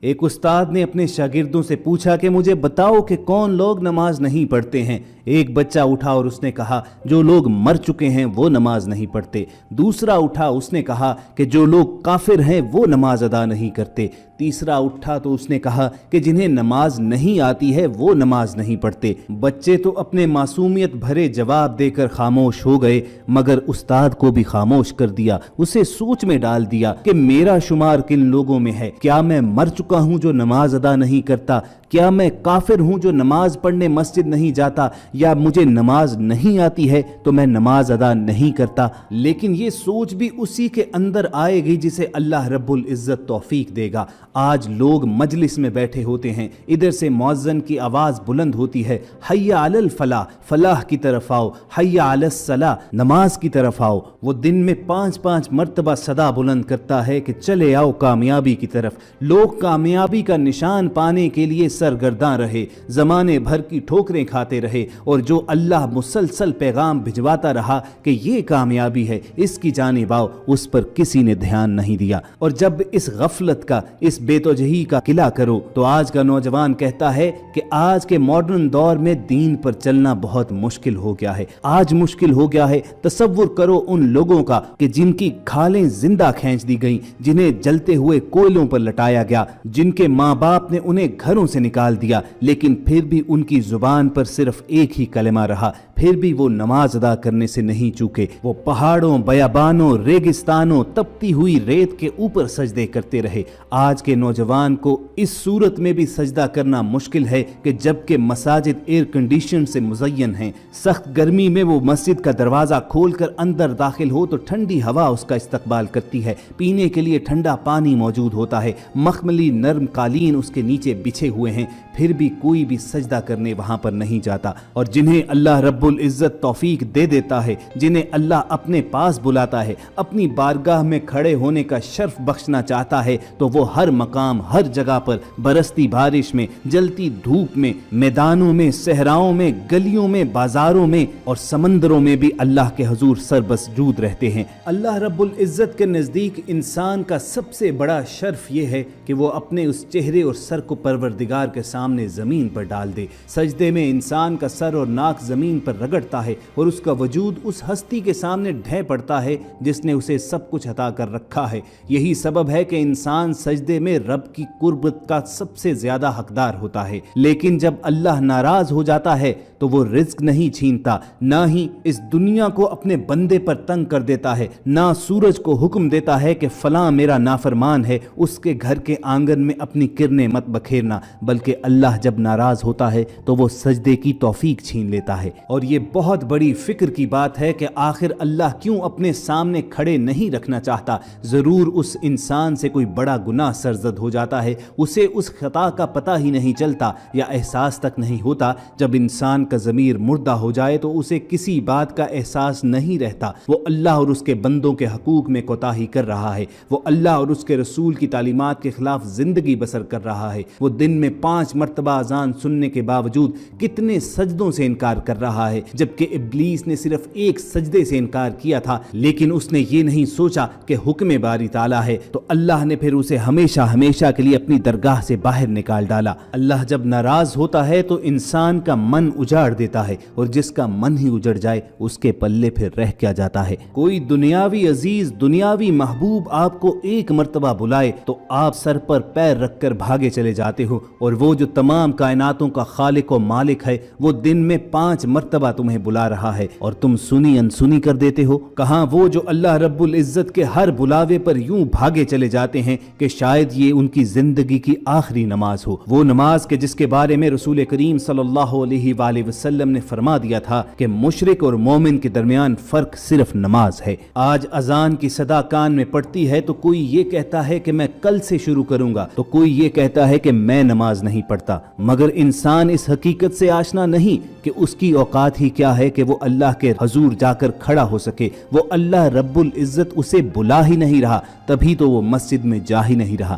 ایک استاد نے اپنے شاگردوں سے پوچھا کہ مجھے بتاؤ کہ کون لوگ نماز نہیں پڑھتے ہیں۔ ایک بچہ اٹھا اور اس نے کہا جو لوگ مر چکے ہیں وہ نماز نہیں پڑھتے۔ دوسرا اٹھا، اس نے کہا کہ جو لوگ کافر ہیں وہ نماز ادا نہیں کرتے۔ تیسرا اٹھا تو اس نے کہا کہ جنہیں نماز نہیں آتی ہے وہ نماز نہیں پڑھتے۔ بچے تو اپنے معصومیت بھرے جواب دے کر خاموش ہو گئے، مگر استاد کو بھی خاموش کر دیا، اسے سوچ میں ڈال دیا کہ میرا شمار کن لوگوں میں ہے۔ کیا میں مر چکا ہوں جو نماز ادا نہیں کرتا؟ کیا میں کافر ہوں جو نماز پڑھنے مسجد نہیں جاتا؟ یا مجھے نماز نہیں آتی ہے تو میں نماز ادا نہیں کرتا؟ لیکن یہ سوچ بھی اسی کے اندر آئے گی جسے اللہ رب العزت توفیق دے گا۔ آج لوگ مجلس میں بیٹھے ہوتے ہیں، ادھر سے مؤذن کی آواز بلند ہوتی ہے، حی علی الفلاح، فلاح کی طرف آؤ، حی علی الصلاح، نماز کی طرف آؤ۔ وہ دن میں 5 مرتبہ صدا بلند کرتا ہے کہ چلے آؤ کامیابی کی طرف۔ لوگ کامیابی کا نشان پانے کے لیے سرگرداں رہے، زمانے بھر کی ٹھوکریں کھاتے رہے، اور جو اللہ مسلسل پیغام بھجواتا رہا کہ یہ کامیابی ہے، اس کی جانب آؤ، اس پر کسی نے دھیان نہیں دیا۔ اور جب اس غفلت کا، اس بے توجہی کا قلع کرو تو آج کا نوجوان کہتا ہے کہ آج کے ماڈرن دور میں دین پر چلنا بہت مشکل ہو گیا ہے۔ آج مشکل ہو گیا ہے۔ تصور کرو ان لوگوں کا کہ جن کی کھالیں زندہ کھینچ دی گئیں، جنہیں جلتے ہوئے کوئلوں پر لٹایا گیا، جن کے ماں باپ نے انہیں گھروں سے نکال دیا، لیکن پھر بھی ان کی زبان پر صرف ایک ہی کلمہ رہا، پھر بھی وہ نماز ادا کرنے سے نہیں چوکے۔ وہ پہاڑوں، بیابانوں، ریگستانوں، تپتی ہوئی ریت کے اوپر سجدے کرتے رہے۔ آج کے نوجوان کو اس صورت میں بھی سجدہ کرنا مشکل ہے کہ جبکہ مساجد ایئر کنڈیشن سے مزین ہیں۔ سخت گرمی میں وہ مسجد کا دروازہ کھول کر اندر داخل ہو تو ٹھنڈی ہوا اس کا استقبال کرتی ہے، پینے کے لیے ٹھنڈا پانی موجود ہوتا ہے، مخملی نرم قالین اس کے نیچے بچھے ہوئے ہیں، پھر بھی کوئی بھی سجدہ کرنے وہاں پر نہیں جاتا۔ اور جنہیں اللہ رب العزت توفیق دے دیتا ہے، جنہیں اللہ اپنے پاس بلاتا ہے، اپنی بارگاہ میں کھڑے ہونے کا شرف بخشنا چاہتا ہے، تو وہ ہر مقام، ہر جگہ پر، برستی بارش میں، جلتی دھوپ میں، میدانوں میں، صحراؤں میں، گلیوں میں، بازاروں میں اور سمندروں میں بھی اللہ کے حضور سربسجود رہتے ہیں۔ اللہ رب العزت کے نزدیک انسان کا سب سے بڑا شرف یہ ہے کہ وہ اپنے اس چہرے اور سر کو پروردگار کے سامنے زمین پر ڈال دے۔ سجدے میں انسان کا سر اور ناک زمین پر رگڑتا ہے اور اس کا وجود اس ہستی کے سامنے ڈھہ پڑتا ہے جس نے اسے سب کچھ عطا کر رکھا ہے۔ یہی سبب ہے کہ انسان سجدے میں رب کی قربت کا سب سے زیادہ حقدار ہوتا ہے۔ لیکن جب اللہ ناراض ہو جاتا ہے تو وہ رزق نہیں چھینتا، نہ ہی اس دنیا کو اپنے بندے پر تنگ کر دیتا ہے، نہ سورج کو حکم دیتا ہے کہ فلاں میرا نافرمان ہے، اس کے گھر کے آنگن میں اپنی کرنیں مت بکھیرنا، بلکہ اللہ جب ناراض ہوتا ہے تو وہ سجدے کی توفیق چھین لیتا ہے۔ اور یہ بہت بڑی فکر کی بات ہے کہ آخر اللہ کیوں اپنے سامنے کھڑے نہیں رکھنا چاہتا؟ ضرور اس انسان سے کوئی بڑا گناہ سرزد ہو جاتا ہے، اسے اس خطا کا پتہ ہی نہیں چلتا یا احساس تک نہیں ہوتا۔ جب انسان کا ضمیر مردہ ہو جائے تو اسے کسی بات کا احساس نہیں رہتا۔ وہ اللہ اور اس کے بندوں کے حقوق میں کوتاہی کر رہا ہے، وہ اللہ اور اس کے رسول کی تعلیمات کے خلاف زندگی بسر کر رہا ہے، وہ دن میں 5 مرتبہ اذان سننے کے باوجود کتنے سجدوں سے انکار کر رہا ہے، جبکہ ابلیس نے صرف ایک سجدے سے انکار کیا تھا، لیکن اس نے یہ نہیں سوچا کہ حکم باری تعالیٰ ہے، تو اللہ نے پھر اسے ہمیشہ ہمیشہ کے لیے اپنی درگاہ سے باہر نکال ڈالا۔ اللہ جب ناراض ہوتا ہے تو انسان کا من اجاڑ دیتا ہے، اور جس کا من ہی اجڑ جائے اس کے پلے پھر رہ کیا جاتا ہے۔ کوئی دنیاوی عزیز، دنیاوی محبوب آپ کو ایک مرتبہ بلائے تو آپ سر پر پیر رکھ کر بھاگے چلے جاتے ہو، اور وہ جو تمام کائناتوں کا خالق و مالک ہے وہ دن میں 5 مرتبہ تمہیں بلا رہا ہے اور تم سنی انسنی کر دیتے ہو۔ کہاں وہ جو اللہ رب العزت کے ہر بلاوے پر یوں بھاگے چلے جاتے ہیں کہ شاید یہ ان کی زندگی کی آخری نماز ہو، وہ نماز کے جس کے بارے میں رسول کریم صلی اللہ علیہ وآلہ وسلم نے فرما دیا تھا کہ مشرک اور مومن کے درمیان فرق صرف نماز ہے۔ آج اذان کی صدا کان میں پڑتی ہے تو کوئی یہ کہتا ہے کہ میں کل سے شروع کروں گا، تو کوئی یہ کہتا ہے کہ میں نماز نہیں پڑھتا، مگر انسان اس حقیقت سے آشنا نہیں کہ اس کی اوقات ہی کیا ہے کہ وہ اللہ کے حضور جا کر کھڑا ہو سکے۔ وہ اللہ رب العزت اسے بلا ہی نہیں رہا، تبھی تو وہ مسجد میں جا ہی نہیں رہا۔